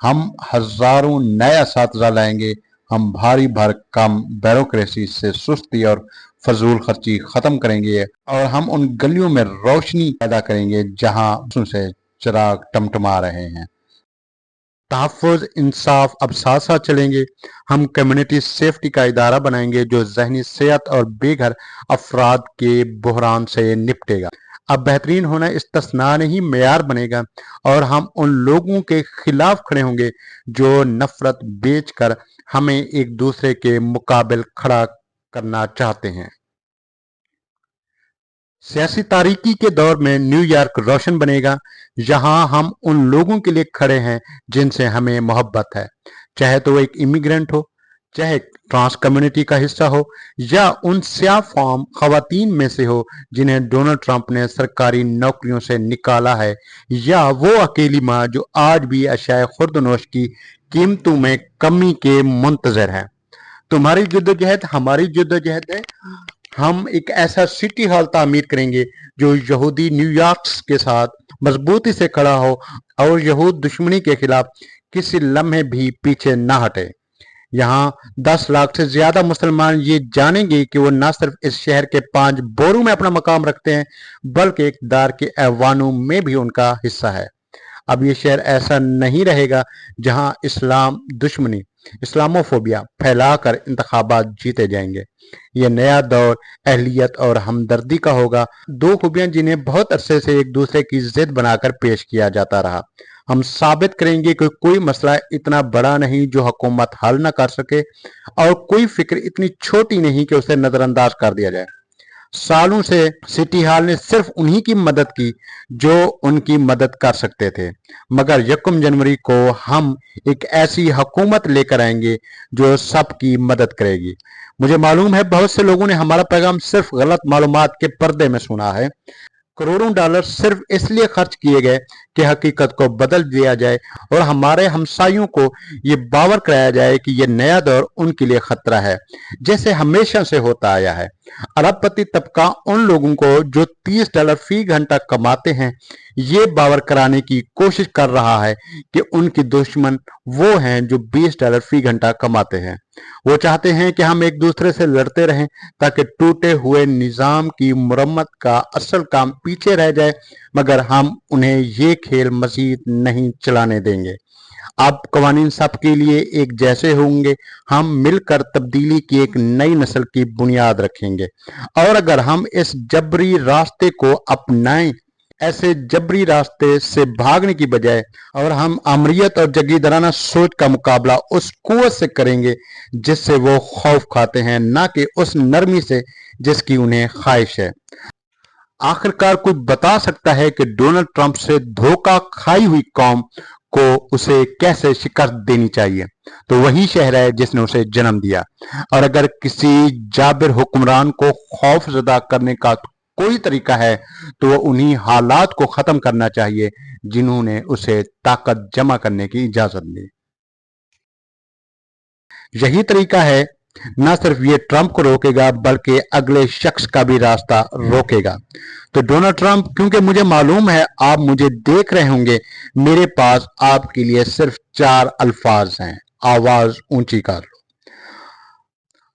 हम हजारों नए असातिज़ा लाएंगे। हम भारी भरकम ब्यूरोक्रेसी से सुस्ती और फजूल खर्ची खत्म करेंगे और हम उन गलियों में रोशनी पैदा करेंगे जहां से चिराग टमटमा रहे हैं। तहफ़्फ़ुज़ इंसाफ अब साथ साथ चलेंगे। हम कम्युनिटी सेफ्टी का इदारा बनाएंगे जो जहनी सेहत और बेघर अफराद के बहरान से निपटेगा। अब बेहतरीन होना इस्तिस्ना नहीं मेयार बनेगा और हम उन लोगों के खिलाफ खड़े होंगे जो नफरत बेचकर हमें एक दूसरे के मुकाबिल खड़ा करना चाहते हैं। सियासी तारीकी के दौर में न्यूयॉर्क रोशन बनेगा जहां हम उन लोगों के लिए खड़े हैं जिनसे हमें मोहब्बत है, चाहे तो वो एक इमिग्रेंट हो, चाहे ट्रांस कम्युनिटी का हिस्सा हो या उन स्याह फार्म खवातीन में से हो जिन्हें डोनाल्ड ट्रंप ने सरकारी नौकरियों से निकाला है, या वो अकेली माँ जो आज भी अशाए खुर्दनोश की कीमतों में कमी के मुंतजर है। तुम्हारी जद्दोजहद हमारी जद्दोजहद है। हम एक ऐसा सिटी हॉल तामीर करेंगे जो यहूदी न्यूयॉर्क के साथ मजबूती से खड़ा हो और यहूद दुश्मनी के खिलाफ किसी लम्हे भी पीछे ना हटे। यहाँ 10 लाख से ज्यादा मुसलमान ये जानेंगे कि वो न सिर्फ इस शहर के 5 बोरों में अपना मकाम रखते हैं बल्कि इक़्तिदार के ऐवानों में भी उनका हिस्सा है। अब ये शहर ऐसा नहीं रहेगा जहां इस्लाम दुश्मनी इस्लामोफोबिया फैलाकर इंतखाबात जीते जाएंगे। ये नया दौर अहलियत और हमदर्दी का होगा, दो खूबियां जिन्हें बहुत अरसे से एक दूसरे की जिद बनाकर पेश किया जाता रहा। हम साबित करेंगे कि कोई मसला इतना बड़ा नहीं जो हुकूमत हल न कर सके और कोई फिक्र इतनी छोटी नहीं कि उसे नजरअंदाज कर दिया जाए। सालों से सिटी हॉल ने सिर्फ उन्हीं की मदद की जो उनकी मदद कर सकते थे, मगर 1 जनवरी को हम एक ऐसी हुकूमत लेकर आएंगे जो सबकी मदद करेगी। मुझे मालूम है बहुत से लोगों ने हमारा पैगाम सिर्फ गलत मालूमात के पर्दे में सुना है। करोड़ों डॉलर सिर्फ इसलिए खर्च किए गए कि हकीकत को बदल दिया जाए और हमारे हमसायों को ये बावर कराया जाए कि ये नया दौर उनके लिए खतरा है, जैसे हमेशा से होता आया है। अरबपति तबका उन लोगों को जो $30 फी घंटा कमाते हैं ये बावर कराने की कोशिश कर रहा है कि उनकी दुश्मन वो हैं जो $20 फी घंटा कमाते हैं। वो चाहते हैं कि हम एक दूसरे से लड़ते रहें ताकि टूटे हुए निजाम की मुरम्मत का असल काम पीछे रह जाए, मगर हम उन्हें ये खेल मजीद नहीं चलाने देंगे। अब कवानीन सबके लिए एक जैसे होंगे। हम मिलकर तब्दीली की एक नई नस्ल की बुनियाद रखेंगे और अगर हम इस जबरी रास्ते को अपनाएं, ऐसे जबरी रास्ते से भागने की बजाय, और हम अमरियत और जगीदराना सोच का मुकाबला उस कुव्वत से करेंगे जिससे वो खौफ खाते हैं, ना कि उस नरमी से जिसकी उन्हें ख्वाहिश है। आखिरकार कोई बता सकता है कि डोनाल्ड ट्रंप से धोखा खाई हुई कौम को उसे कैसे शिकस्त देनी चाहिए? तो वही शहर है जिसने उसे जन्म दिया। और अगर किसी जाबिर हुक्मरान को खौफजदा करने का कोई तरीका है तो वो उन्हीं हालात को खत्म करना चाहिए जिन्होंने उसे ताकत जमा करने की इजाजत दी। यही तरीका है न सिर्फ ये ट्रंप को रोकेगा बल्कि अगले शख्स का भी रास्ता रोकेगा। तो डोनाल्ड ट्रंप, क्योंकि मुझे मालूम है आप मुझे देख रहे होंगे, मेरे पास आपके लिए सिर्फ 4 अल्फाज हैं। आवाज ऊंची कर लो।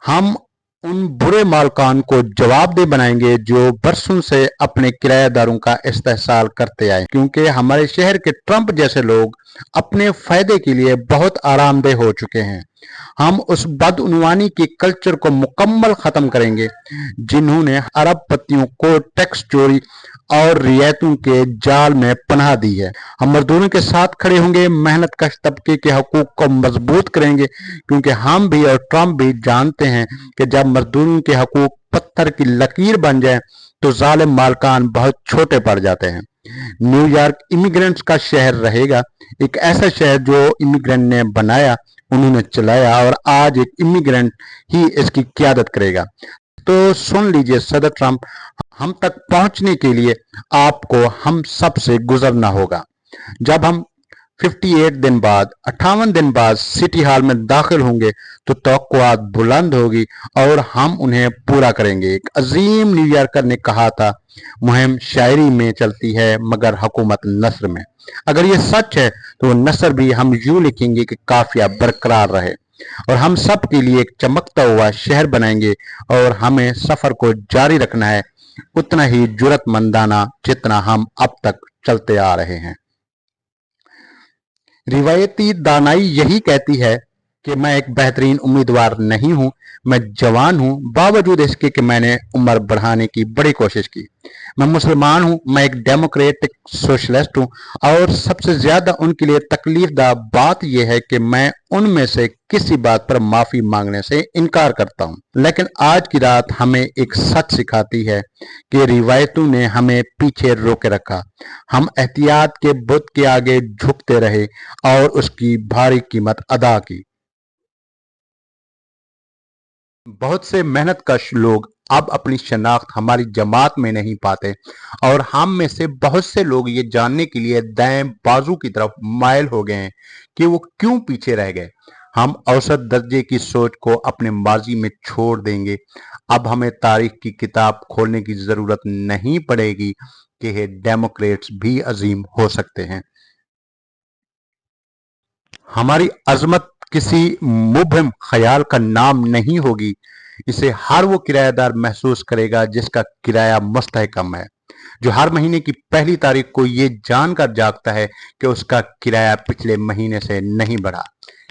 हम उन बुरे मालकान को जवाबदेह बनाएंगे जो बरसों से अपने किराएदारों का इस्तेहसाल करते आए, क्योंकि हमारे शहर के ट्रंप जैसे लोग अपने फायदे के लिए बहुत आरामदेह हो चुके हैं। हम उस बदउनवानी के कल्चर को मुकम्मल खत्म करेंगे जिन्होंने अरबपतियों को टैक्स चोरी और रियायतों के जाल में पनाह दी है। हम मजदूरों के साथ खड़े होंगे, मेहनत कश तबके के हकूक को मजबूत करेंगे, क्योंकि हम भी और ट्रंप भी जानते हैं कि जब मजदूरों के हकूक पत्थर की लकीर बन जाए तो जालिम मालकान बहुत छोटे पड़ जाते हैं। न्यूयॉर्क इमिग्रेंट्स का शहर रहेगा, एक ऐसा शहर जो इमिग्रेंट ने बनाया, उन्होंने चलाया और आज एक इमिग्रेंट ही इसकी क़यादत करेगा। तो सुन लीजिए सदर ट्रंप, हम तक पहुंचने के लिए आपको हम सब से गुजरना होगा। जब हम 58 दिन बाद 58 दिन बाद सिटी हॉल में दाखिल होंगे तो तवक्कुआत बुलंद होगी और हम उन्हें पूरा करेंगे। एक अजीम न्यूयॉर्कर ने कहा था, मुहिम शायरी में चलती है मगर हुकूमत नस्र में। अगर ये सच है तो वो नस्र भी हम यूं लिखेंगे कि काफिया बरकरार रहे और हम सब के लिए एक चमकता हुआ शहर बनाएंगे। और हमें सफर को जारी रखना है उतना ही जुर्रतमंदाना जितना हम अब तक चलते आ रहे हैं। रिवायती दानाई यही कहती है कि मैं एक बेहतरीन उम्मीदवार नहीं हूं, मैं जवान हूं, बावजूद इसके कि मैंने उम्र बढ़ाने की बड़ी कोशिश की। मैं मुसलमान हूं, मैं एक डेमोक्रेटिक सोशलिस्ट हूं और सबसे ज्यादा उनके लिए तकलीफदा बात यह है कि मैं उनमें से किसी बात पर माफी मांगने से इनकार करता हूं। लेकिन आज की रात हमें एक सच सिखाती है कि रिवायतों ने हमें पीछे रोके रखा। हम एहतियात के बुत के आगे झुकते रहे और उसकी भारी कीमत अदा की। बहुत से मेहनतकश लोग अब अपनी शनाख्त हमारी जमात में नहीं पाते और हम में से बहुत से लोग ये जानने के लिए दाएं बाजू की तरफ माइल हो गए हैं कि वो क्यों पीछे रह गए। हम औसत दर्जे की सोच को अपने माजी में छोड़ देंगे। अब हमें तारीख की किताब खोलने की जरूरत नहीं पड़ेगी कि ये डेमोक्रेट्स भी अजीम हो सकते हैं। हमारी अजमत किसी मुबहिम ख्याल का नाम नहीं होगी। इसे हर वो किराएदार महसूस करेगा जिसका किराया मुस्तहकम है, जो हर महीने की पहली तारीख को ये जानकर जागता है कि उसका किराया पिछले महीने से नहीं बढ़ा।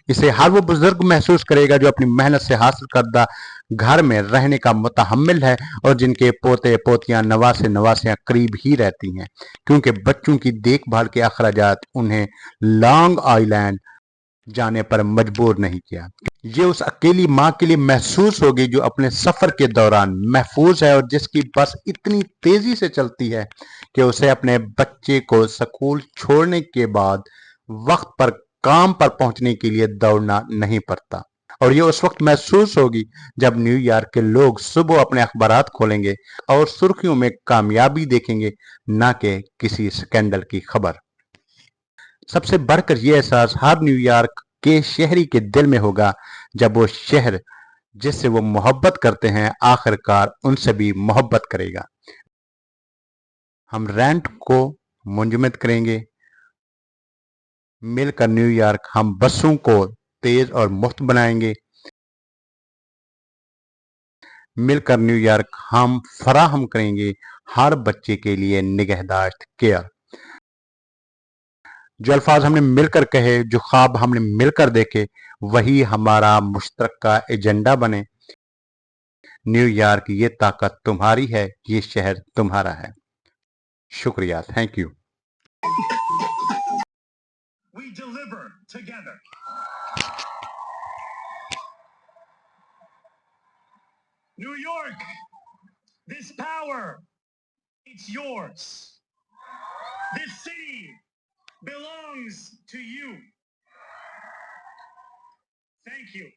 इसे हर वो बुजुर्ग महसूस करेगा जो अपनी मेहनत से हासिल करदा घर में रहने का मुतहम्मिल है और जिनके पोते पोतियां नवासे नवासियां करीब ही रहती हैं, क्योंकि बच्चों की देखभाल के अखराजात उन्हें लॉन्ग आइलैंड जाने पर मजबूर नहीं किया। ये उस अकेली माँ के लिए महसूस होगी जो अपने सफर के दौरान महफूज है और जिसकी बस इतनी तेजी से चलती है कि उसे अपने बच्चे को स्कूल छोड़ने के बाद वक्त पर काम पर पहुंचने के लिए दौड़ना नहीं पड़ता। और ये उस वक्त महसूस होगी जब न्यूयॉर्क के लोग सुबह अपने अखबारात खोलेंगे और सुर्खियों में कामयाबी देखेंगे, ना कि किसी स्कैंडल की खबर। सबसे बढ़कर यह एहसास हर न्यूयॉर्क के शहरी के दिल में होगा जब वो शहर जिससे वो मोहब्बत करते हैं आखिरकार उनसे भी मोहब्बत करेगा। हम रेंट को मुंजमद करेंगे। मिलकर न्यूयॉर्क हम बसों को तेज और मुफ्त बनाएंगे। मिलकर न्यूयॉर्क हम फराहम करेंगे हर बच्चे के लिए निगहदाश्त केयर। जो अल्फाज हमने मिलकर कहे, जो ख्वाब हमने मिलकर देखे, वही हमारा मुश्तरका एजेंडा बने। न्यूयॉर्क, ये ताकत तुम्हारी है, ये शहर तुम्हारा है। शुक्रिया, thank you. We deliver together. New York, this power, it's yours. This city belongs to you. Thank you.